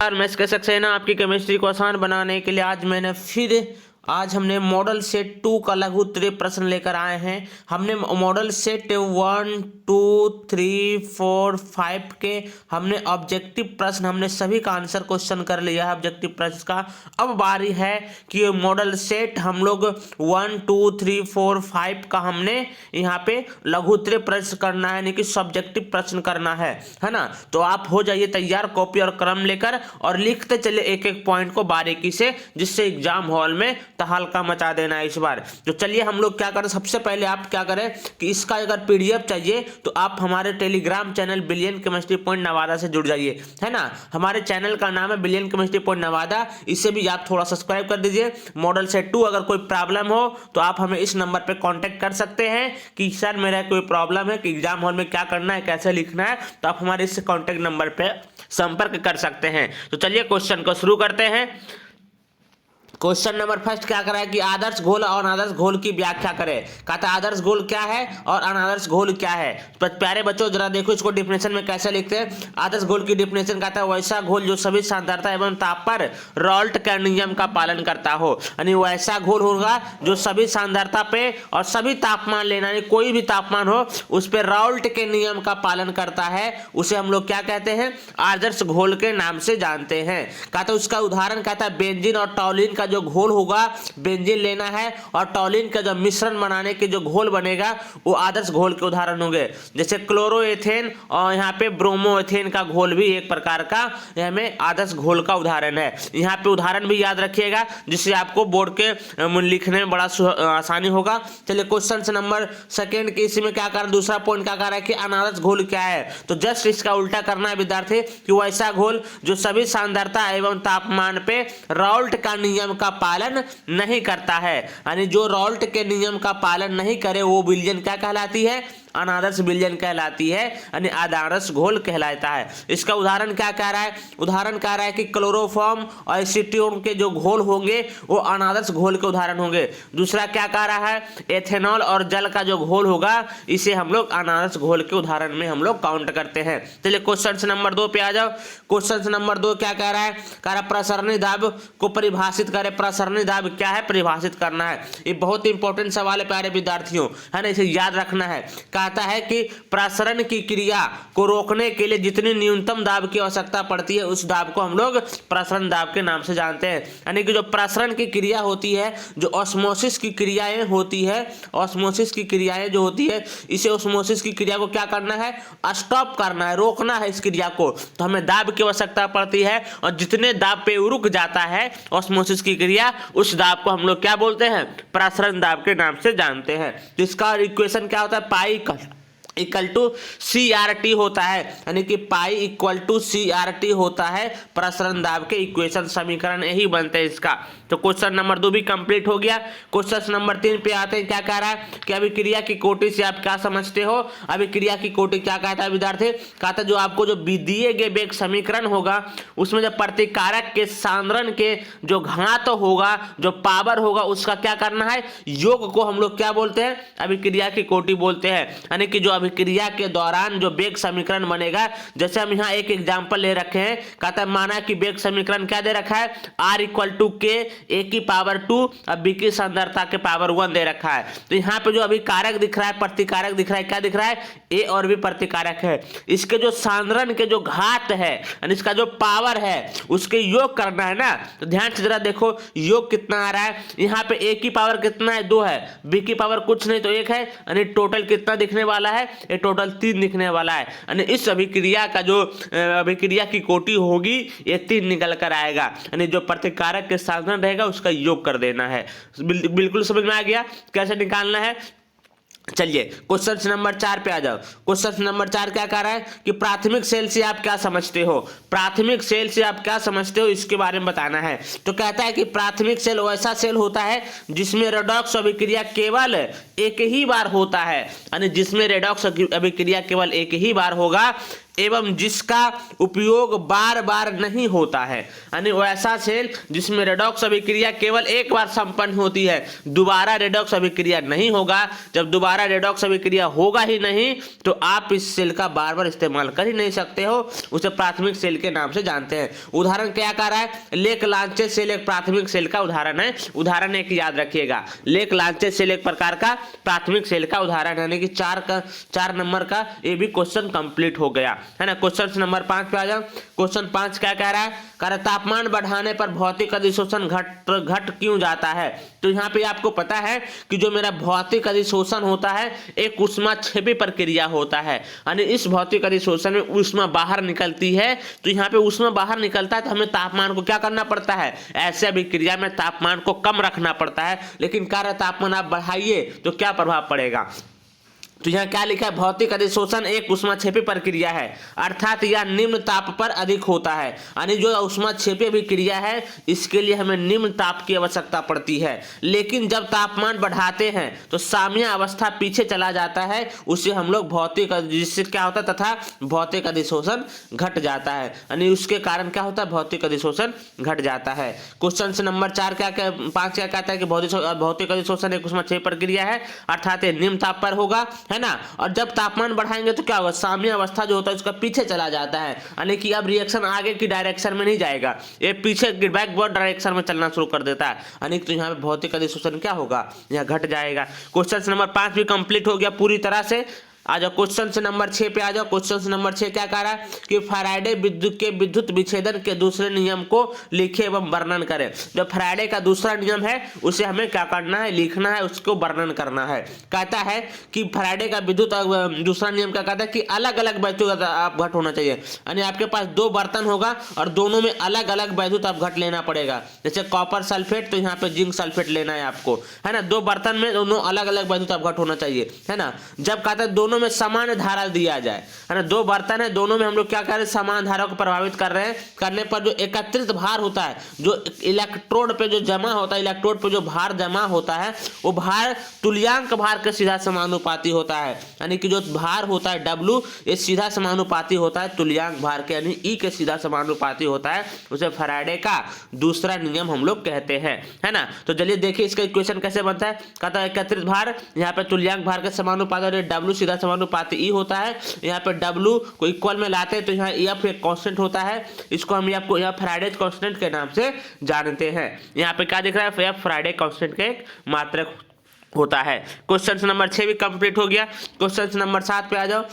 यार मैं कह सकते हैं ना, आपकी केमिस्ट्री को आसान बनाने के लिए आज हमने मॉडल सेट 2 का लघु उत्तरीय प्रश्न लेकर आए हैं। हमने मॉडल सेट 1, 2, 3, 4, 5 के हमने ऑब्जेक्टिव प्रश्न हमने सभी का आंसर क्वेश्चन कर लिया है ऑब्जेक्टिव प्रश्न का। अब बारी है कि मॉडल सेट हम लोग 1, 2, 3, 4, 5 का हमने यहाँ पे लघु उत्तरीय प्रश्न करना है, यानी कि सब्जेक्टिव प्रश्न करना है ना। तो आप हो जाइए तैयार कॉपी और कलम लेकर और लिखते चले एक एक पॉइंट को बारीकी से, जिससे एग्जाम हॉल में तहलका मचा देना है इस बार। तो चलिए हम लोग क्या करें, सबसे पहले आप क्या करें कि इसका अगर पीडीएफ चाहिए तो आप हमारे Telegram channel billion chemistry point Nawada से जुड़ जाइए, है ना। हमारे चैनल का नाम है बिलियन केमिस्ट्री पॉइंट नवादा, इसे भी आप थोड़ा सब्सक्राइब कर दीजिए। मॉडल सेट 2 अगर कोई प्रॉब्लम हो तो आप हमें इस नंबर पर कॉन्टेक्ट कर सकते हैं कि सर मेरा कोई प्रॉब्लम है कि एग्जाम हॉल में क्या करना है, कैसे लिखना है, तो आप हमारे इस कॉन्टेक्ट नंबर पर संपर्क कर सकते हैं। तो चलिए क्वेश्चन को शुरू करते हैं। क्वेश्चन नंबर फर्स्ट क्या करा है कि आदर्श घोल और अनादर्श घोल की व्याख्या करें। कहता है आदर्श घोल क्या है और अनादर्श घोल क्या है। तो प्यारे बच्चों जरा देखो इसको डिफिनेशन में कैसे लिखते हैं। आदर्श घोल की डिफिनेशन कहता है वैसा घोल जो सभी सांद्रता एवं ताप पर रॉल्ट के नियम का पालन करता हो, यानी वैसा घोल होगा जो सभी सांद्रता पे और सभी तापमान लेना, यानी कोई भी तापमान हो उस पर रॉल्ट के नियम का पालन करता है, उसे हम लोग क्या कहते हैं, आदर्श घोल के नाम से जानते हैं। कहता है उसका उदाहरण कहता है बेंजीन और टॉलिन का जो घोल होगा, बेंजीन लेना है और टॉलिन का जो मिश्रण बनाने के जो घोल बनेगा वो आदर्श घोल के उदाहरण होंगे। जैसे क्लोरोएथेन और यहाँ पे ब्रोमोएथेन का घोल भी एक प्रकार का हमें आदर्श घोल का उदाहरण है। यहाँ पे उदाहरण भी याद रखिएगा जिससे आपको बोर्ड के लिखने में बड़ा आसानी होगा। चलिए क्वेश्चन नंबर सेकेंड के इसी में क्या कर दूसरा पॉइंट क्या कर रहा है कि अनादर्श घोल क्या है। तो जस्ट इसका उल्टा करना है विद्यार्थी कि वैसा घोल जो सभी सांद्रता एवं तापमान पे रॉल्ट का नियम का पालन नहीं करता है, यानी जो रॉल्ट के नियम का पालन नहीं करे वो विलयन क्या कहलाती है, अनादर्श विलयन कहलाती है, यानी आदर्श घोल कहलाता है। इसका उदाहरण क्या कह रहा है, उदाहरण कह रहा है कि क्लोरोफॉर्म और एसीटोन के जो घोल होंगे वो अनादर्श घोल के उदाहरण होंगे। दूसरा क्या कह रहा है, एथेनॉल और जल का जो घोल होगा इसे हम लोग अनादर्श घोल के उदाहरण में हम लोग काउंट करते हैं। चलिए क्वेश्चन नंबर 2 पे आ जाओ। क्वेश्चन नंबर 2 क्या कह रहा है, कह रहा प्रसरणी दाब को परिभाषित करे। प्रसरणी दाब क्या है, परिभाषित करना है। ये बहुत इंपॉर्टेंट सवाल है प्यारे विद्यार्थियों, है ना, इसे याद रखना है। कहता है कि प्रसरण की क्रिया को रोकने के लिए जितनी न्यूनतम दाब की आवश्यकता पड़ती है उस दाब को हम लोग प्रसरण दाब के नाम से जानते हैं। यानी कि जो प्रसरण की क्रिया होती है, जो ऑस्मोसिस की क्रियाएं होती है, ऑस्मोसिस की क्रियाएं जो होती है, इसे ऑस्मोसिस की क्रिया को क्या करना है, स्टॉप करना है, रोकना है इस क्रिया को। तो हमें दाब की आवश्यकता पड़ती है और जितने दाब पे रुक जाता है ऑस्मोसिस की क्रिया उस दाब को हम लोग क्या बोलते हैं, प्रसरण दाब के नाम से जानते हैं। तो इसका इक्वेशन क्या होता है, पाई इक्वल टू CRT होता है, यानी कि पाई इक्वल टू CRT होता है। प्रसरण दाब के इक्वेशन समीकरण यही बनते हैं इसका। तो क्वेश्चन नंबर 2 भी कंप्लीट हो गया। क्वेश्चन नंबर 3 पे आते हैं। क्या कह रहा है कि अभिक्रिया की कोटि से आप क्या समझते हो। अभिक्रिया की कोटि क्या कहता है विद्यार्थी, कहता है जो आपको जो दिए गए वेग समीकरण होगा उसमें जो प्रतिकारक के सांद्रण के जो घात होगा, जो पावर होगा, उसका क्या करना है, योग को हम लोग क्या बोलते हैं, अभिक्रिया की कोटि बोलते हैं। यानी कि जो अभिक्रिया के दौरान जो वेग समीकरण बनेगा, जैसे हम यहाँ एक एग्जांपल ले रखे हैं, कहता है माना कि वेग समीकरण क्या दे रखा है, R इक्वल टू के ए की पावर 2 अब बी की सांद्रता के पावर 1 दे रखा है। तो यहाँ पे जो अभी कारक दिख रहा है, प्रतिकारक दिख रहा है, क्या दिख रहा है, ए और बी प्रतिकारक है। इसके जो सांद्रण के जो घात है यानी इसका जो पावर है उसके योग करना है ना। तो ध्यान से जरा देखो योग कितना आ रहा है, यहाँ पे ए की पावर कितना है, 2 है, बी की पावर कुछ नहीं तो 1 है, यानी टोटल कितना दिखने वाला है, ये टोटल 3 दिखने वाला है। यानी इस अभिक्रिया का जो अभिक्रिया की कोटि होगी ये 3 निकल कर आएगा, यानी जो प्रतिकारक के सांद्रण रहेगा उसका योग कर देना है। बिल्कुल समझ में आ गया कैसे निकालना है। चलिए क्वेश्चन नंबर 4 पे आ जाओ। क्वेश्चन नंबर 4 क्या कह रहा है कि प्राथमिक सेल से आप क्या समझते हो। प्राथमिक सेल से आप क्या समझते हो इसके बारे में बताना है। तो कहता है कि प्राथमिक सेल वैसा सेल होता है जिसमें रेडॉक्स अभिक्रिया केवल एक ही बार होता है, यानी जिसमें रेडॉक्स अभिक्रिया केवल एक ही बार होगा, एवं जिसका उपयोग बार बार नहीं होता है। यानी वो ऐसा सेल जिसमें रेडॉक्स अभिक्रिया केवल एक बार संपन्न होती है, दोबारा रेडॉक्स अभिक्रिया नहीं होगा। जब दोबारा रेडॉक्स अभिक्रिया होगा ही नहीं तो आप इस सेल का बार बार इस्तेमाल कर ही नहीं सकते हो, उसे प्राथमिक सेल के नाम से जानते हैं। उदाहरण क्या कर रहा है, लेक लांचेस सेल एक प्राथमिक सेल का उदाहरण है। उदाहरण एक याद रखिएगा, लेक लांचेस सेल एक प्रकार का प्राथमिक सेल का उदाहरण, यानी कि 4 नंबर का ये भी क्वेश्चन कंप्लीट हो गया है ना। क्वेश्चन नंबर 5 पे आ जाओ। क्वेश्चन 5 क्या कह रहा है, कह रहा तापमान बढ़ाने पर भौतिक अधिशोषण घट क्यों जाता है। तो यहाँ पे आपको पता है कि जो मेरा भौतिक अधिशोषण होता है एक ऊष्माक्षेपी प्रक्रिया होता है, यानी इस भौतिक अधिशोषण में ऊष्मा बाहर निकलती है। तो यहाँ पे ऊष्मा बाहर निकलता है तो हमें तापमान को क्या करना पड़ता है, ऐसे अभिक्रिया में तापमान को कम रखना पड़ता है। लेकिन कार्य तापमान आप बढ़ाइए तो क्या प्रभाव पड़ेगा। तो यहाँ क्या लिखा है, भौतिक अधिशोषण एक ऊष्माक्षेपी प्रक्रिया है, अर्थात यह निम्न ताप पर अधिक होता है। यानी जो ऊष्माक्षेपी अभिक्रिया है इसके लिए हमें निम्न ताप की आवश्यकता पड़ती है। लेकिन जब तापमान बढ़ाते हैं तो साम्य अवस्था पीछे चला जाता है, उसे हम लोग भौतिक, जिससे क्या होता है तथा भौतिक अधिशोषण घट जाता है। यानी उसके कारण क्या होता है, भौतिक अधिशोषण घट जाता है। क्वेश्चन नंबर 5 क्या कहता है कि भौतिक अधिशोषण एक ऊष्माक्षेपी प्रक्रिया है, अर्थात निम्न ताप पर होगा, है ना। और जब तापमान बढ़ाएंगे तो क्या होगा, साम्य अवस्था जो होता है उसका पीछे चला जाता है, यानी कि अब रिएक्शन आगे की डायरेक्शन में नहीं जाएगा, ये पीछे बैकवर्ड डायरेक्शन में चलना शुरू कर देता है। यानी तो यहाँ पे भौतिक अधिशोषण क्या होगा, यहाँ घट जाएगा। क्वेश्चन नंबर 5 भी कंप्लीट हो गया पूरी तरह से। आ जाओ क्वेश्चन से नंबर 6 पे आ जाओ। क्वेश्चन नंबर 6 क्या कह रहा है कि फैराडे विद्युत विच्छेदन के दूसरे नियम को लिखे एवं वर्णन करें। जो फैराडे का दूसरा नियम है उसे हमें क्या करना है, लिखना है, उसको वर्णन करना है। कहता है कि फैराडे का विद्युत दूसरा नियम क्या कहता है कि अलग अलग वैद्युत अपघट होना चाहिए। यानी आपके पास 2 बर्तन होगा और दोनों में अलग अलग वैद्युत अपघट लेना पड़ेगा। जैसे कॉपर सल्फेट तो यहाँ पे जिंक सल्फेट लेना है आपको, है ना। 2 बर्तन में दोनों अलग अलग वैद्युत अपघट होना चाहिए, है ना। जब कहता है दोनों में समान धारा दिया जाए, है ना, 2 बर्तन है, दोनों में हम लोग क्या कर रहे हैं, समान धारा को प्रभावित कर रहे हैं, करने पर जो एकत्रित भार होता है, जो इलेक्ट्रोड पे जो जमा होता है, इलेक्ट्रोड पे जो भार जमा होता है वो भार तुल्यांक भार के सीधा समानुपाती होता है। यानी कि जो भार होता है W ये सीधा समानुपाती होता है तुल्यांक भार के, यानी E के सीधा समानुपाती होता है। उसे फैराडे का दूसरा नियम हम लोग कहते हैं, है ना। तो चलिए देखिए इसका इक्वेशन कैसे बनता है। कहता है एकत्रित भार यहाँ पे तुल्यांक भार के समानुपाती और W सीधा समानुपाती E होता है। यहाँ पे W को इक्वल में लाते हैं तो यहाँ F एक कांस्टेंट होता है, इसको हम आपको यहाँ फैराडे कांस्टेंट के नाम से जानते हैं। यहाँ पे क्या दिख रहा है, F फैराडे कांस्टेंट का एक मात्रक होता है। क्वेश्चन नंबर 6 भी कंप्लीट हो गया। क्वेश्चन नंबर 7 पे आ जाओ।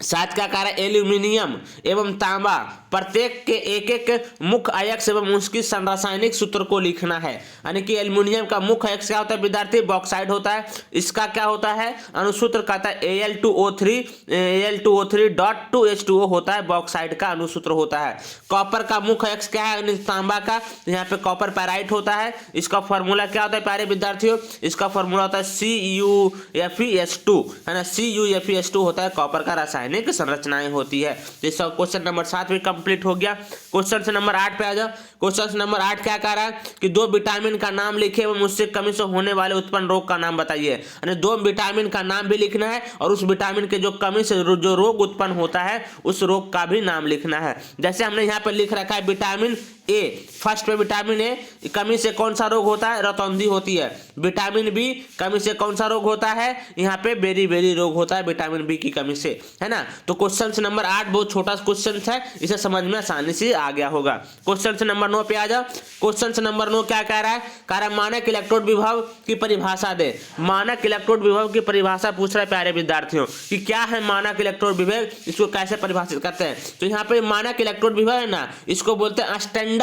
7 का कार्य एल्यूमिनियम एवं तांबा प्रत्येक के एक एक मुख्य अयस्क एवं उसकी संरासायनिक सूत्र को लिखना है। यानी कि एल्यूमिनियम का मुख्य अयस्क क्या होता है विद्यार्थी, बॉक्साइड होता है। इसका क्या होता है अनुसूत्र, कहता है Al2O3.2H2O होता है, बॉक्साइड का अनुसूत्र होता है। कॉपर का मुख्य अयस्क क्या है तांबा का, यहाँ पे कॉपर पैराइट होता है। इसका फॉर्मूला क्या होता है प्यारे विद्यार्थियों, इसका फॉर्मूला होता है CuFeS2, है ना। CuFeS2 होता है कॉपर का रासायनिक संरचनाएं होती है। इसका क्वेश्चन नंबर 7 भी कंप्लीट हो गया। क्वेश्चन नंबर 8 पे आ जाओ। क्वेश्चन नंबर 8 क्या कह रहा है कि 2 विटामिन का नाम लिखे एवं उससे कमी से होने वाले उत्पन्न रोग का नाम बताइए। यानी 2 विटामिन का नाम भी लिखना है और उस विटामिन के जो कमी से जो रोग उत्पन्न होता है उस रोग का भी नाम लिखना है। जैसे हमने यहाँ पे लिख रखा है विटामिन ए, फर्स्ट पे विटामिन ए कमी से कौन सा रोग होता है, रतौंधी होती है। विटामिन बी कमी से कौन सा रोग होता है, यहाँ पे बेरी रोग होता है विटामिन बी की कमी से, है ना। तो क्वेश्चन नंबर 8 बहुत छोटा क्वेश्चन है, इसे समझ में आसानी से आ गया होगा। क्वेश्चन नंबर 9 पे आ जाओ। क्वेश्चन नंबर 9 क्या कह रहा है, कह रहा है मानक इलेक्ट्रोड विभव की परिभाषा दे। मानक इलेक्ट्रोड विभव की परिभाषा पूछ रहा है प्यारे विद्यार्थियों कि क्या है मानक इलेक्ट्रोड विभव, इसको कैसे परिभाषित करते हैं। तो यहाँ पे मानक इलेक्ट्रोड विभव है ना, इसको बोलते हैं स्टैंडर्ड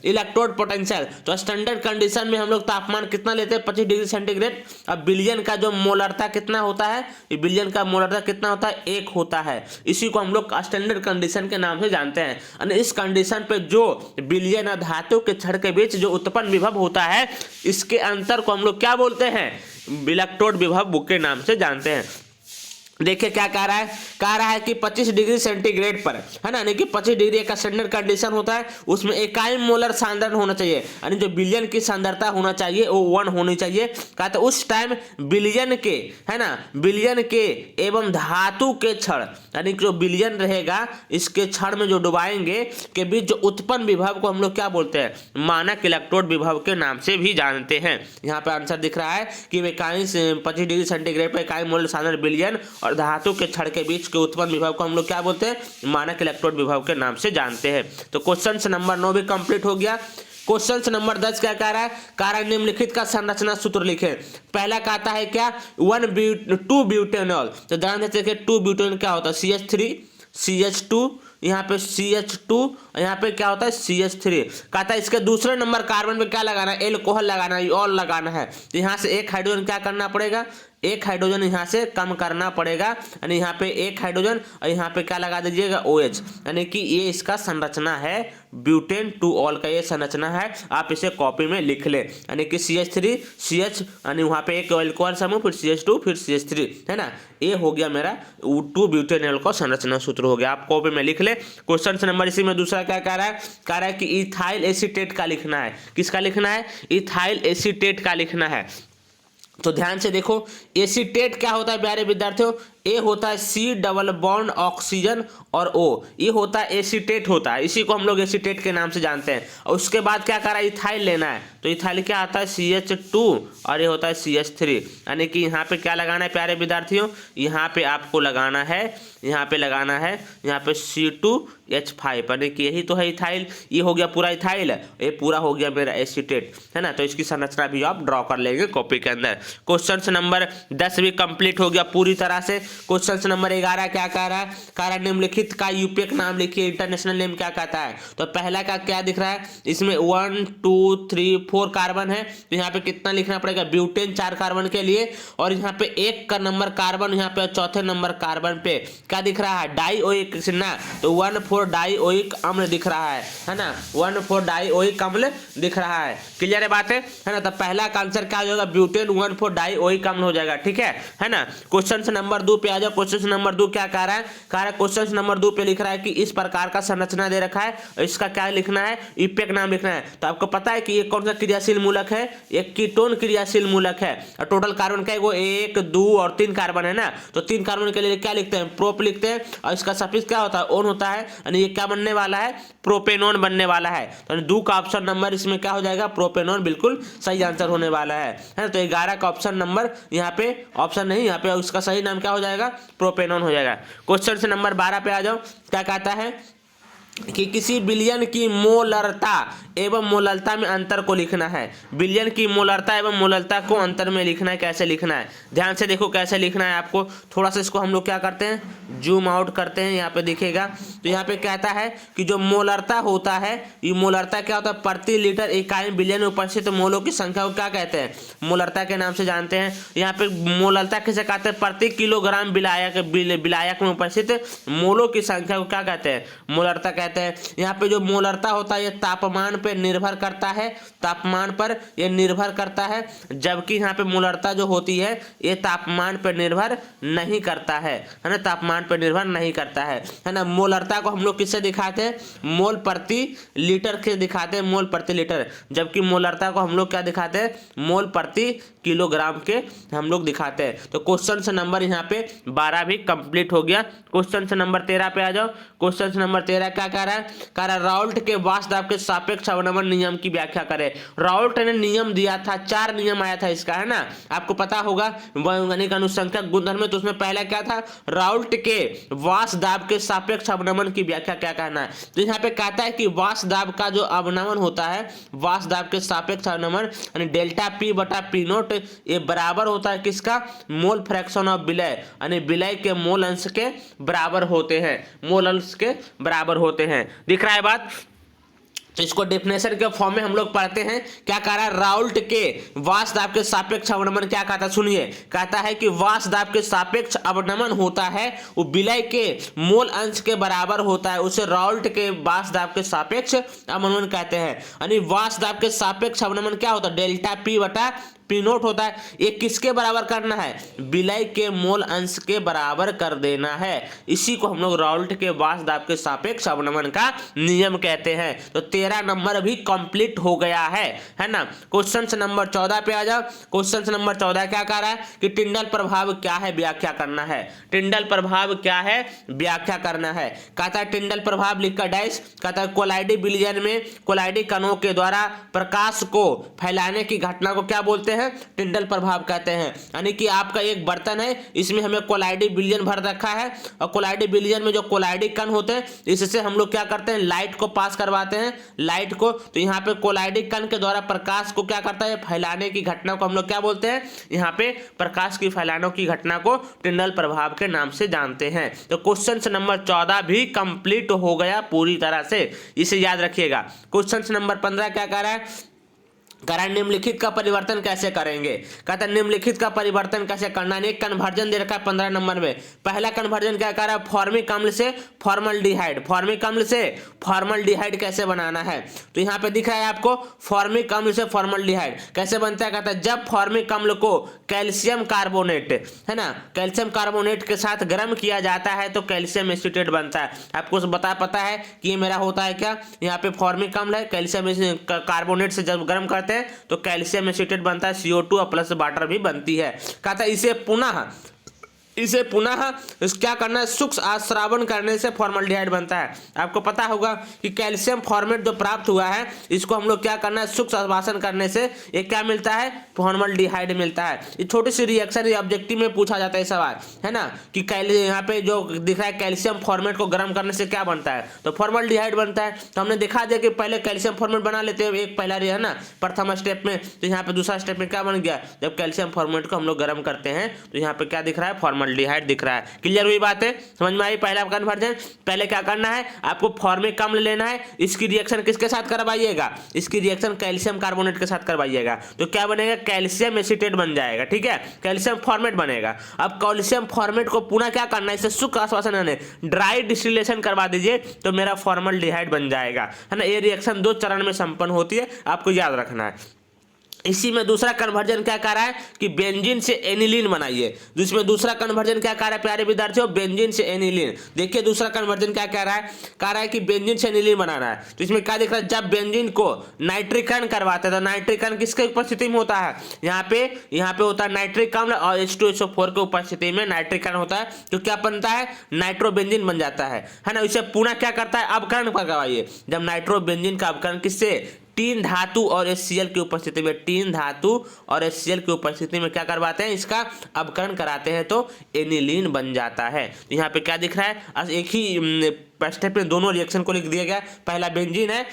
इलेक्ट्रोड पोटेंशियल। तो स्टैंडर्ड कंडीशन में हम लोग तापमान कितना लेते हैं 25 डिग्री सेंटीग्रेड। अब बिलियन का जो मोलरता कितना होता है, बिलियन का मोलरता कितना होता है 1 होता है। इसी को हम लोग स्टैंडर्ड कंडीशन के नाम से जानते हैं। और इस कंडीशन पे जो बिलियन धातु के छड़ के बीच जो उत्पन्न विभव होता है इसके अंतर को हम लोग क्या बोलते हैं, इलेक्ट्रोड विभव के नाम से जानते हैं। देखिए क्या कह रहा है कि 25 डिग्री सेंटीग्रेड पर, है ना, यानी कि 25 डिग्री एक स्टैंडर्ड कंडीशन होता है, उसमें इकाई मोलर सांद्रण होना चाहिए, यानी जो बिलियन की सांद्रता होना चाहिए वो 1 होनी चाहिए। कहा तो उस टाइम बिलियन के, है ना, बिलियन के एवं धातु के क्षण, यानी कि जो बिलियन रहेगा इसके क्षण में जो डुबाएंगे के बीच जो उत्पन्न विभव को हम लोग क्या बोलते हैं, मानक इलेक्ट्रोड विभव के नाम से भी जानते हैं। यहाँ पे आंसर दिख रहा है कि इकाई 25 डिग्री सेंटीग्रेड पर इकाई मोलर सांद्रण बिलियन और धातु के क्षण के बीच के उत्पन्न विभव को हम लोग क्या बोलते हैं, मानक इलेक्ट्रोड विभव के नाम से जानते हैं। तो क्वेश्चन नंबर 9 भी कंप्लीट हो गया। क्वेश्चन नंबर 10 क्या कह रहा है, कारण निम्नलिखित का संरचना सूत्र लिखें। पहला कहता है क्या, 2 ब्यूटेनॉल, तो ध्यान से देखिए 2 ब्यूटेनॉल क्या होता है, CH3 CH2, यहाँ पे CH2, यहाँ पे क्या होता है CH3। कहता है इसके दूसरे नंबर कार्बन पे क्या लगाना है, एल्कोहल लगाना है, ऑल लगाना है। तो यहाँ से एक हाइड्रोजन क्या करना पड़ेगा, एक हाइड्रोजन यहाँ से कम करना पड़ेगा, यानी यहाँ पे एक हाइड्रोजन और यहाँ पे क्या लगा दीजिएगा OH, यानी कि ये इसका संरचना है, ब्यूटेन 2 ऑल का ये संरचना है। आप इसे कॉपी में लिख ले, यानी कि CH3 CH, यानी वहाँ पे एक एल्कोहल समूह, फिर CH2 फिर CH3, है ना, ये हो गया मेरा 2 ब्यूटेनॉल का संरचना सूत्र हो गया। आप कॉपी में लिख ले। क्वेश्चन नंबर इसी में दूसरा क्या कह रहा है कि इथाइल एसीटेट का लिखना है। किसका लिखना है, इथाइल एसीटेट का लिखना है। तो ध्यान से देखो, एसीटेट क्या होता है प्यारे विद्यार्थियों, ए होता है C डबल बॉन्ड ऑक्सीजन और O, ये होता है एसीटेट होता है, इसी को हम लोग एसीटेट के नाम से जानते हैं। और उसके बाद क्या कर रहा है, इथाइल लेना है, तो इथाइल क्या आता है CH2 और ये होता है CH3, यानी कि यहाँ पे क्या लगाना है प्यारे विद्यार्थियों, यहाँ पे आपको लगाना है, यहाँ पे लगाना है, यहाँ पे C2H5, यानी कि यही तो है इथाइल। ये हो गया पूरा इथाइल, ये पूरा हो गया मेरा एसीटेट, है ना। तो इसकी संरचना भी आप ड्रॉ कर लेंगे कॉपी के अंदर। क्वेश्चन नंबर 10 भी कंप्लीट हो गया पूरी तरह से। क्वेश्चन नंबर 11 क्या कह रहा है, कारण निम्नलिखित का यूपीएक नाम लिखिए, इंटरनेशनल नेम क्या कहता है। तो पहला का क्या दिख रहा है, इसमें 1 2 3 4 कार्बन है, तो यहाँ पे कितना लिखना पड़ेगा, ब्यूटेन 4 कार्बन के लिए, और यहाँ पे 1 का नंबर कार्बन, यहाँ पे चौथे नंबर कार्बन पे क्या दिख रहा है, डाइओइक ना, तो 1,4 डाइओइक अम्ल दिख रहा है ना, 1,4 डाइओइक अम्ल दिख रहा है। क्लियर है बात है ना। तो पहला का आंसर क्या हो जाएगा, ब्यूटेन 1,4 डाइओइक अम्ल हो जाएगा, ठीक है ना। क्वेश्चन नंबर 2 पे आ जाओ। क्वेश्चन नंबर 2 क्या कह रहा है, क्वेश्चन नंबर 2 पे लिख रहा है कि इस प्रकार का संरचना दे रखा है, इसका क्या लिखना है, यूपीएक नाम लिखना है। तो आपको पता है कि ये कौन सा क्रियाशील मूलक है, एक कीटोन क्रियाशील मूलक है, और टोटल कार्बन का वो 1 2 और 3 कार्बन है ना, तो 3 कार्बन के लिए क्या लिखते हैं, प्रोप लिखते हैं, और इसका सफिक्स क्या होता है, ओन होता है, यानी ये क्या बनने वाला है, प्रोपेनॉन बनने वाला है। तो 2 का ऑप्शन नंबर इसमें क्या हो जाएगा, प्रोपेनॉन, बिल्कुल सही आंसर होने वाला है ना। तो 11 का ऑप्शन नंबर यहाँ पे ऑप्शन नहीं, यहाँ पे उसका सही नाम क्या हो जाएगा, प्रोपेनॉन हो जाएगा। क्वेश्चन से नंबर 12 पे आ जाओ। क्या कहता है कि किसी विलयन की मोलरता एवं मोललता में अंतर को लिखना है। विलयन की मोलरता एवं मोललता को अंतर में लिखना है, कैसे लिखना है, ध्यान से देखो कैसे लिखना है आपको। थोड़ा सा इसको हम लोग क्या करते हैं, जूम आउट करते हैं, यहाँ पे दिखेगा। तो यहाँ पे कहता है कि जो मोलरता होता है, ये मोलरता क्या होता है, प्रति लीटर इकाई विलयन में उपस्थित मोलों की संख्या को क्या कहते हैं, मोलरता के नाम से जानते हैं। यहाँ पे मोलरता किसे कहते हैं, प्रति किलोग्राम विलायक में उपस्थित मोलों की संख्या को क्या कहते हैं, मोलरता कहते हैं। यहाँ पे जो मोलरता होता है ये तापमान पर निर्भर करता है, तापमान पर ये निर्भर करता है, जबकि यहाँ पे मोलरता जो होती है ये तापमान पर निर्भर नहीं करता है ना, तापमान पर निर्भर नहीं करता है ना। मोलरता को हम लोग किससे दिखाते हैं, मोल प्रति लीटर के दिखाते हैं, मोल प्रति लीटर, जबकि मोलरता को हम लोग क्या दिखाते हैं, मोल प्रति किलोग्राम के हम लोग दिखाते हैं। तो क्वेश्चन से नंबर यहाँ पे 12 भी कंप्लीट हो गया। क्वेश्चन से नंबर 13 पे आ जाओ। क्वेश्चन से नंबर 13 क्या कह रहा है, राउल्ट के वाष्प दाब के सापेक्ष अवनमन नियम की व्याख्या करें। राउल्ट ने नियम दिया था, 4 नियम आया था इसका, है ना, आपको पता होगा वैज्ञानिक अनुसंख्यक गुणधर्म में। तो उसमें पहला क्या था, राउल्ट के वाष्प दाब के सापेक्ष अवनमन की व्याख्या क्या कहना है। तो यहाँ पे कहता है कि वाष्प दाब का जो अवनमन होता है, वाष्प दाब के सापेक्ष अवनमन यानी डेल्टा पी बटा पी नोट, ये बराबर होता है किसका, मोल फ्रैक्शन ऑफ विलय, यानी विलय के मोल अंश के बराबर होते हैं, मोल अंश के बराबर होते हैं। दिख रहा है बात। तो इसको डेफिनेशन के फॉर्म में हम लोग पढ़ते हैं। क्या कह रहा है, राउल्ट के वाष्प दाब के सापेक्ष अवनमन क्या कहता है, सुनिए, कहता है कि वाष्प दाब के सापेक्ष अवनमन होता है वो विलय के मोल अंश के बराबर होता है, उसे राउल्ट के वाष्प दाब के सापेक्ष अवनमन कहते हैं। यानी वाष्प दाब के सापेक्ष अवनमन क्या होता है, डेल्टा पी बटा पी नोट होता है, ये किसके बराबर करना है, विलय के मोल अंश के बराबर कर देना है। इसी को हम लोग राउल्ट के वाष्प दाब के सापेक्ष अवनमन का नियम कहते हैं। तो 13 नंबर भी कंप्लीट हो गया है ना। क्वेश्चन नंबर 14 पे आ जाओ। क्वेश्चन नंबर 14 क्या कह रहा है कि टिंडल प्रभाव क्या है, व्याख्या करना है। टिंडल प्रभाव क्या है, व्याख्या करना है। कहता है टिंडल प्रभाव लिखकर डैश, कहता है कोलाइडी विलयन में कोलाइडी कणों के द्वारा प्रकाश को फैलाने की घटना को क्या बोलते हैं, टिंडल प्रभाव कहते हैं। यानी कि आपका एक बर्तन है, इसमें हमें कोलाइडी विलयन भर रखा है और कोलाइडी विलयन में जो कोलाइडी कण होते हैं इससे हम लोग क्या करते हैं, लाइट को पास करवाते हैं, लाइट को। तो यहाँ पे कोलाइडी कण के द्वारा प्रकाश को क्या करता है, फैलाने की घटना को हम लोग क्या बोलते हैं, यहाँ पे प्रकाश की फैलाने की घटना को टिंडल प्रभाव के नाम से जानते हैं। तो क्वेश्चन नंबर 14 भी कंप्लीट हो गया पूरी तरह से, इसे याद रखिएगा। क्वेश्चन नंबर 15 क्या कह रहा है, निम्नलिखित का परिवर्तन कैसे करेंगे। कहता है निम्नलिखित का परिवर्तन कैसे करना है। एक कन्वर्जन दे रखा है 15 नंबर में। पहला कन्वर्जन क्या कर रहा है, फॉर्मिक अम्ल से फॉर्मल्डिहाइड, फॉर्मिक अम्ल से फॉर्मल्डिहाइड कैसे बनाना है। तो यहाँ पे दिख रहा है आपको फॉर्मिक अम्ल से फॉर्मल्डिहाइड कैसे बनता है। कहता है जब फॉर्मिक अम्ल को कैल्शियम कार्बोनेट है ना, कैल्शियम कार्बोनेट के साथ गर्म किया जाता है तो कैल्शियम एसीटेट बनता है। आपको पता है कि ये मेरा होता है क्या, यहाँ पे फॉर्मिक अम्ल है, कैल्शियम कार्बोनेट से जब गर्म करते तो कैल्शियम एसीटेट बनता है, CO2 और प्लस वाटर भी बनती है। कहता है इसे पुनः क्या करना है, सूक्ष्म आश्रावण करने से फॉर्मल्डिहाइड बनता है। आपको पता होगा कि कैल्शियम फॉर्मेट जो प्राप्त हुआ है इसको हम लोग क्या करना है, सूक्ष्म आश्वासन करने से ये क्या मिलता है, फॉर्मल्डिहाइड मिलता है। ये छोटी सी रिएक्शन ये ऑब्जेक्टिव में पूछा जाता है सवाल, है ना, कि यहाँ पे जो दिख रहा है कैल्शियम फॉर्मेट को गर्म करने से क्या बनता है, तो फॉर्मल्डिहाइड बनता है। तो हमने दिखा दिया कि पहले कैल्शियम फॉर्मेट बना लेते हैं, एक पहला है ना प्रथम स्टेप में। तो यहाँ पे दूसरा स्टेप में क्या बन गया, जब कैल्शियम फॉर्मेट को हम लोग गर्म करते हैं तो यहाँ पे क्या दिख रहा है, फॉर्मल्डिहाइड दिख रहा है। क्लियर हुई बात है, समझ में आई। पहला कन्वर्जन, पहले क्या करना है, आपको फॉर्मिक अम्ल लेना है, इसकी रिएक्शन किसके साथ करवाइएगा, इसकी रिएक्शन कैल्शियम कार्बोनेट के साथ करवाइएगा। तो क्या बनेगा, कैल्शियम एसीटेट बन जाएगा। ठीक है, कैल्शियम फॉर्मेट बनेगा। अब कैल्शियम फॉर्मेट को पुनः क्या करना है, इसे सूक्ष्म आश्वासन ड्राई डिस्टिलेशन करवा दीजिए तो मेरा फॉर्मल्डिहाइड बन जाएगा, है ना। ये रिएक्शन 2 चरण में संपन्न होती है, आपको याद रखना है। इसी में दूसरा कन्वर्जन क्या कह रहा है कि बेंजीन से एनिलीन बनाइए। जिसमें दूसरा कन्वर्जन क्या कह रहा है प्यारे विद्यार्थियों, बेंजीन से एनिलीन। देखिए दूसरा कन्वर्जन क्या कह रहा है कि बेंजीन से एनिलीन बनाना है। तो इसमें क्या दिख रहा है, जब बेंजीन को नाइट्रिकरण करवाते हैं तो नाइट्रिकरण किसके उपस्थिति में होता है, यहाँ पे होता है नाइट्रिक अम्ल और H2SO4 के उपस्थिति में नाइट्रिकरण होता है। तो क्या बनता है, नाइट्रोबेंजीन बन जाता है ना। इसे पुनः क्या करता है, अवकरण करवाइए। जब नाइट्रोबेंजीन का अवकरण किससे, तीन धातु और HCl की उपस्थिति में, तीन धातु और HCl की उपस्थिति में क्या करवाते हैं, इसका अवकरण कराते हैं तो एनिलीन बन जाता है। तो यहाँ पे क्या दिख रहा है, एक ही स्टेप में दोनों रिएक्शन को लिख दिया गया। पहला बेंजीन है,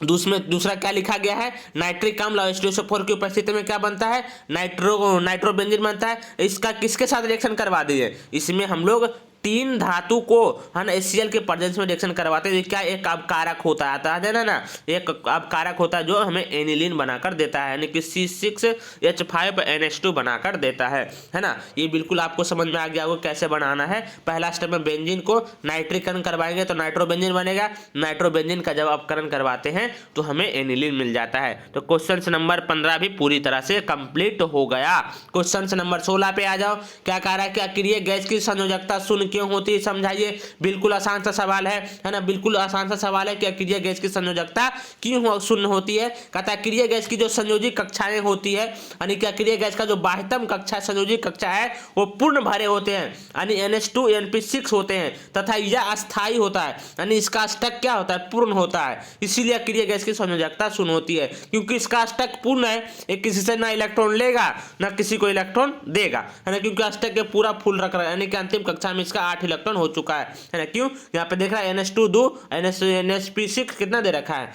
दूसरा क्या लिखा गया है, नाइट्रिक अम्ल और H2SO4 की उपस्थिति में क्या बनता है, नाइट्रोबेंजीन बनता है। इसका किसके साथ रिएक्शन करवा दीजिए, इसमें हम लोग तीन धातु को है ना HCl के प्रेजेंस में रिएक्शन करवाते हैं। क्या एक अवकारक होता है, आता है ना, एक अवकारक होता है जो हमें एनिलीन बनाकर देता है, यानी कि C6H5NH2 बनाकर देता है ना। ये बिल्कुल आपको समझ में आ गया होगा कैसे बनाना है। पहला स्टेप में बेंजीन को नाइट्रिकरण करवाएंगे तो नाइट्रोबेंजीन बनेगा। नाइट्रोबेंजीन का जब अपकरण करवाते हैं तो हमें एनिलीन मिल जाता है। तो क्वेश्चन नंबर 15 भी पूरी तरह से कंप्लीट हो गया। क्वेश्चन नंबर 16 पे आ जाओ। क्या कह रहा है कि अक्रिय गैस की संयोजकता शून्य क्यों होती है, समझाइए। बिल्कुल आसान सा सवाल है ना, बिल्कुल आसान सा सवाल है कि अक्रिय गैस की संयोजकता क्यों शून्य होती है। कहता है अक्रिय गैस की जो संयोजी कक्षाएं होती है, यानी कि अक्रिय गैस का जो बाह्यतम कक्षा संयोजी कक्षा है वो पूर्ण भरे होते हैं, यानी NH2 NP6 होते हैं, तथा यह अस्थायी होता है, यानी इसका अष्टक क्या होता है, पूर्ण होता है। इसीलिए अक्रिय गैस की संयोजकता शून्य होती है, क्योंकि इसका अष्टक पूर्ण है, एक किसी से ना इलेक्ट्रॉन लेगा ना किसी को इलेक्ट्रॉन देगा, है ना, क्योंकि अष्टक के पूरा फुल रख रहा है, यानी कि अंतिम कक्षा में इसका 8 इलेक्ट्रॉन हो चुका है ना। क्यों, यहाँ पे देख रहा है NH2 2 NSP6 कितना दे रखा है,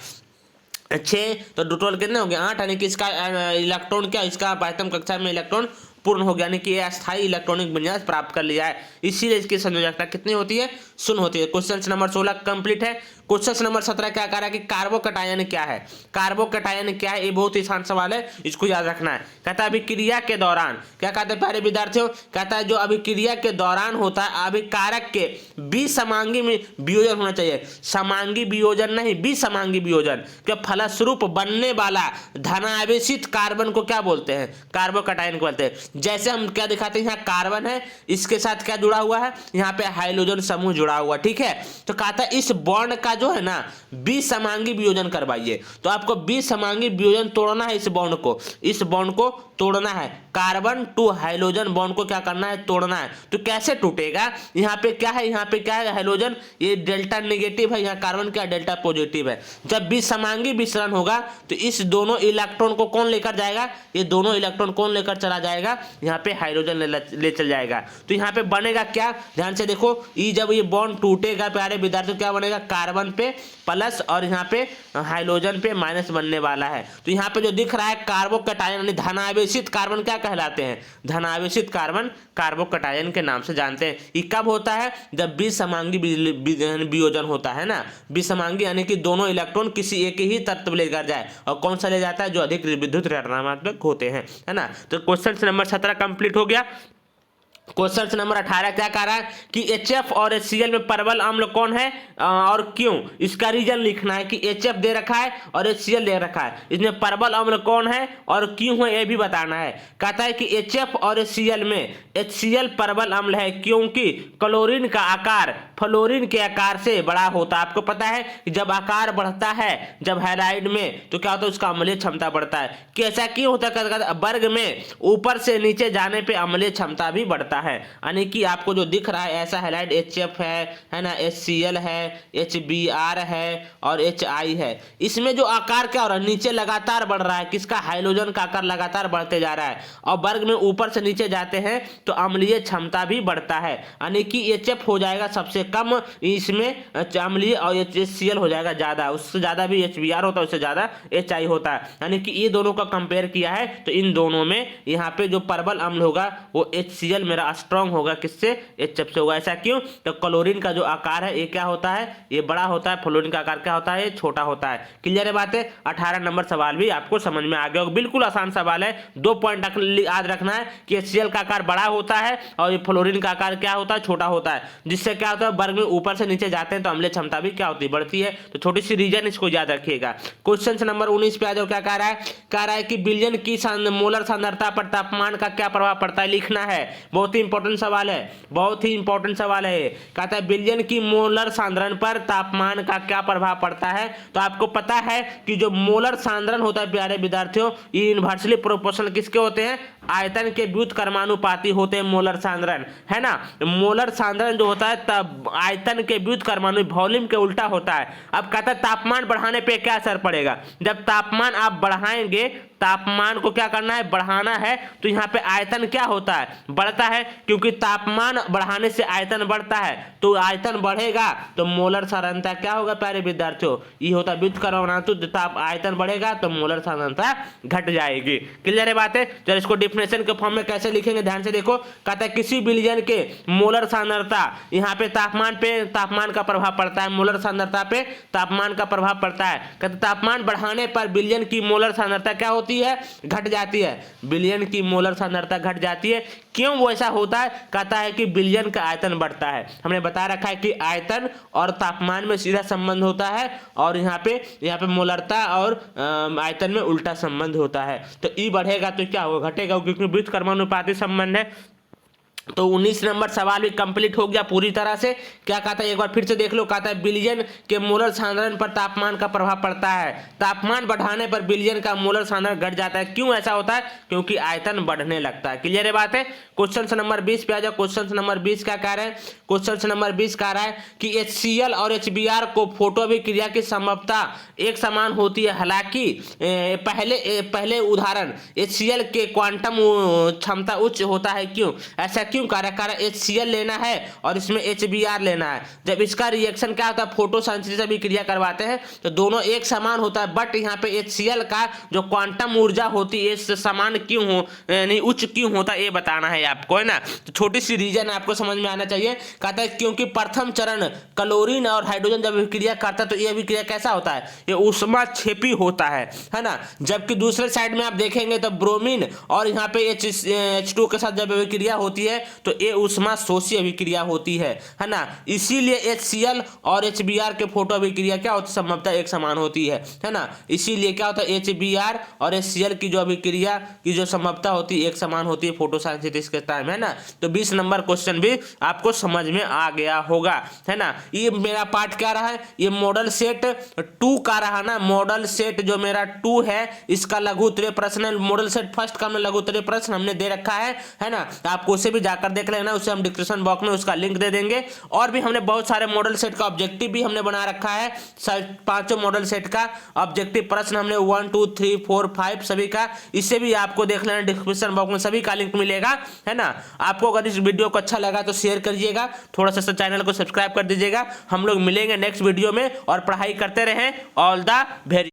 6, तो टोटल कितने हो गए 8, यानी कि इसका इलेक्ट्रॉन क्या, इसका बाह्यतम कक्षा में इलेक्ट्रॉन पूर्ण हो गया, यानी कि यह अस्थायी इलेक्ट्रॉनिक विन्यास प्राप्त कर लिया है। इसीलिए इसकी संयोजकता कितनी होती है, शून्य होती है। क्वेश्चन नंबर 16 कंप्लीट है। क्वेश्चन नंबर 17 क्या कह रहा है कि कार्बोकटायन क्या है। कार्बोकटायन क्या है, ये बहुत ही आसान सवाल है, इसको याद रखना है। कहता है अभिक्रिया के दौरान, क्या कहते हैं प्यारे विद्यार्थियों, कहता है जो अभिक्रिया के दौरान होता है अभिकारक के विसमांगी में वियोजन होना चाहिए, समांगी वियोजन नहीं, विसमांगी वियोजन के फलस्वरूप बनने वाला धनावेशित कार्बन को क्या बोलते हैं, कार्बोकटायन को बोलते हैं। जैसे हम क्या दिखाते हैं, यहाँ कार्बन है, इसके साथ क्या जुड़ा हुआ है, यहाँ पे हाइड्रोजन समूह जुड़ा हुआ, ठीक है। तो कहता है इस बॉन्ड का जो है ना विसमांगी वियोजन करवाइए। तो आपको विसमांगी वियोजन तोड़ना है, इस बॉन्ड को, इस बॉन्ड को तोड़ना है, कार्बन टू हाइड्रोजन बॉन्ड को क्या करना है, तोड़ना है। तो कैसे टूटेगा, यहाँ पे क्या है, यहाँ पे क्या है, हाइड्रोजन ये डेल्टा नेगेटिव है, यहाँ कार्बन क्या डेल्टा पॉजिटिव है। जब विसमांगी विसरण होगा तो इस दोनों इलेक्ट्रॉन को कौन लेकर जाएगा, ये दोनों इलेक्ट्रॉन कौन लेकर चला जाएगा, यहाँ पे हाइड्रोजन ले चल जाएगा। तो यहाँ पे बनेगा क्या, ध्यान से देखो, ये जब ये बॉन्ड टूटेगा प्यारे विद्यार्थियों, क्या बनेगा, कार्बन पे प्लस और यहाँ पे हाइड्रोजन पे माइनस बनने वाला है। तो यहाँ पे जो दिख रहा है कार्बोकटायन यानी धनावेशित कार्बन क्या कहलाते हैं, धनावेशित कार्बन कार्बोकटायन के नाम से जानते हैं। ये कब होता है, जब विसमांगी वियोजन होता है ना, विसमांगी यानी कि दोनों इलेक्ट्रॉन किसी एक ही तत्व लेकर जाए, और कौन सा ले जाता है, जो अधिक विद्युत ऋणात्मक होते हैं, है ना। तो क्वेश्चन नंबर 17 कंप्लीट हो गया। क्वेश्चन नंबर 18 क्या कह रहा है कि HF और HCl में परवल अम्ल कौन है और क्यों, इसका रीजन लिखना है कि HF दे रखा है और HCl दे रखा है, इसमें परवल अम्ल कौन है और क्यों है ये भी बताना है। कहता है कि HF और HCl में HCl परवल अम्ल है क्योंकि क्लोरीन का आकार फ्लोरीन के आकार से बड़ा होता है। आपको पता है कि जब आकार बढ़ता है, जब हैलाइड में, तो क्या होता है, उसका अम्लीय क्षमता बढ़ता है। कैसा क्यों होता है, वर्ग में ऊपर से नीचे जाने पे अम्लीय क्षमता भी बढ़ता है। यानी कि आपको जो दिख रहा है ऐसा हैलाइड HF है ना, HCl है, HBr है और HI है, इसमें जो आकार क्या हो रहा है, नीचे लगातार बढ़ रहा है, किसका, हाइड्रोजन का आकार लगातार बढ़ते जा रहा है, और वर्ग में ऊपर से नीचे जाते हैं तो अम्लीय क्षमता भी बढ़ता है। यानी कि HF हो जाएगा सबसे कम, इसमें अम्लीय, और HCl हो जाएगा ज्यादा, उससे ज्यादा भी HBr होता है, उससे ज्यादा HI होता है। यानी कि ये दोनों का कंपेयर किया है तो इन दोनों में यहाँ पे जो परवल अम्ल होगा वो HCl मेरा स्ट्रॉन्ग होगा, किससे, HF से होगा। ऐसा क्यों, तो क्लोरीन का जो आकार है ये क्या होता है, ये बड़ा होता है, फ्लोरीन का आकार क्या होता है, ये छोटा होता है। क्लियर है बातें। 18 नंबर सवाल भी आपको समझ में आ गया होगा, बिल्कुल आसान सवाल है। 2 पॉइंट याद रखना है कि HCl का आकार बड़ा होता है और ये फ्लोरीन का आकार क्या होता है, छोटा होता है, जिससे क्या होता है, वर्ग में ऊपर से नीचे जाते हैं तो अम्लीय क्षमता भी क्या होती है, बढ़ती है। तो छोटी सी रीजन इसको याद रखिएगा। क्वेश्चन नंबर 19 पे आ जाओ। क्या कह रहा है, कह रहा है कि विलयन की मोलर सांद्रता पर तापमान का क्या प्रभाव पड़ता है, लिखना है। बहुत ही इंपॉर्टेंट सवाल है, बहुत ही इंपॉर्टेंट सवाल है। कहता है विलयन की मोलर सांद्रण पर तापमान का क्या प्रभाव पड़ता है। तो आपको पता है कि जो मोलर सांद्रण होता है प्यारे विद्यार्थियों, ये इनवर्सली प्रोपोर्शनल किसके होते हैं, आयतन के व्युत्क्रमानुपाती होते हैं मोलर सांद्रण, है ना। मोलर सांद्रण जो होता है तब आयतन के व्युत्क्रमानु, वॉल्यूम के उल्टा होता है। अब कहता है तापमान बढ़ाने पे क्या असर पड़ेगा, जब तापमान आप बढ़ाएंगे, तापमान को क्या करना है, बढ़ाना है, तो यहाँ पे आयतन क्या होता है, बढ़ता है, क्योंकि तापमान बढ़ाने से आयतन बढ़ता है, तो आयतन बढ़ेगा तो मोलर सांद्रता क्या होगा प्यारे विद्यार्थियों, ये होता है व्युत्क्रमानुपाती, तो आयतन बढ़ेगा तो मोलर सांद्रता घट जाएगी। क्लियर है बात है। चलो इसको डिफिनेशन के फॉर्म में कैसे लिखेंगे, ध्यान से देखो। कहता है किसी विलयन के मोलर सांद्रता, यहाँ पे तापमान का प्रभाव पड़ता है, मोलर सांद्रता पे तापमान का प्रभाव पड़ता है। कहते तापमान बढ़ाने पर विलयन की मोलर सांद्रता क्या होती है, घट जाती है। विलयन की मोलर सांद्रता घट जाती है, क्यों वो ऐसा होता है, कहता है कि विलयन का आयतन बढ़ता है। हमने बता रखा है कि आयतन और तापमान में सीधा संबंध होता है, और यहाँ पे मोलरता और आयतन में उल्टा संबंध होता है। तो ई बढ़ेगा तो क्या होगा, घटेगा, क्योंकि व्युत्क्रमानुपाती संबंध है। तो 19 नंबर सवाल भी कंप्लीट हो गया पूरी तरह से। क्या कहता है, एक बार फिर से देख लो। कहता है विलयन के मोलर सांद्रण पर तापमान का प्रभाव पड़ता है, तापमान बढ़ाने पर विलयन का मोलर सांद्रण घट जाता है। क्यों ऐसा होता है, क्योंकि आयतन बढ़ने लगता है। क्लियर है बात है। क्वेश्चन नंबर 20 पे आ जाओ। क्वेश्चन नंबर 20 क्या कह रहे हैं, क्वेश्चन नंबर 20 कह रहा है कि HCl और HBr को फोटो अभिक्रिया की संभवता एक समान होती है। हालांकि पहले उदाहरण HCl के क्वांटम क्षमता उच्च होता है। क्यों ऐसा क्यों कह रहा है? HCl लेना है और इसमें HBr लेना है। जब इसका रिएक्शन क्या होता है, फोटोसिंथेसिस अभिक्रिया करवाते हैं तो दोनों एक समान होता है, बट यहाँ पे HCl का जो क्वांटम ऊर्जा होती है इससे समान क्यों हो, यानी उच्च क्यों होता है, ये बताना है आपको, है ना। तो छोटी सी रीजन आपको समझ में आना चाहिए। कहता है क्योंकि प्रथम चरण क्लोरीन और हाइड्रोजन जब अभिक्रिया करता है तो ये अभिक्रिया कैसा होता है, ये ऊष्माक्षेपी होता है ना। जबकि दूसरे साइड में आप देखेंगे तो ब्रोमीन और यहाँ पे H2 के साथ जब अभिक्रिया होती है तो ये ऊष्माशोषी अभिक्रिया होती है ना। इसीलिए HCl और HBr के फोटो अभिक्रिया क्या होती है, संभवतः एक समान होती है ना। इसीलिए क्या होता है, HBr और HCl की जो अभिक्रिया की जो संभवतः होती है एक समान होती है फोटोसिंथेसिस के टाइम, है ना। तो 20 नंबर क्वेश्चन भी आपको समझ में आ गया होगा, है ना। ये मेरा पार्ट क्या रहा है, ये मॉडल सेट 2 का रहा ना। मॉडल सेट जो मेरा 2 है इसका लघु उत्तरीय प्रश्न, मॉडल सेट फर्स्ट का लघु उत्तरीय प्रश्न हमने दे रखा है ना। तो आपको उसे भी जाकर देख लेना, उसे हम डिस्क्रिप्शन बॉक्स में उसका लिंक दे देंगे। और भी हमने बहुत सारे मॉडल सेट का ऑब्जेक्टिव भी हमने बना रखा है, 5 मॉडल सेट का ऑब्जेक्टिव प्रश्न हमने 1 2 3 4 5 सभी का, इसे भी आपको देख लेना, डिस्क्रिप्शन बॉक्स में सभी का लिंक मिलेगा, है ना। आपको अगर इस वीडियो को अच्छा लगा तो शेयर करिएगा, थोड़ा सा चैनल को सब्सक्राइब कर दीजिएगा। हम लोग मिलेंगे नेक्स्ट वीडियो में और पढ़ाई करते रहें। All the very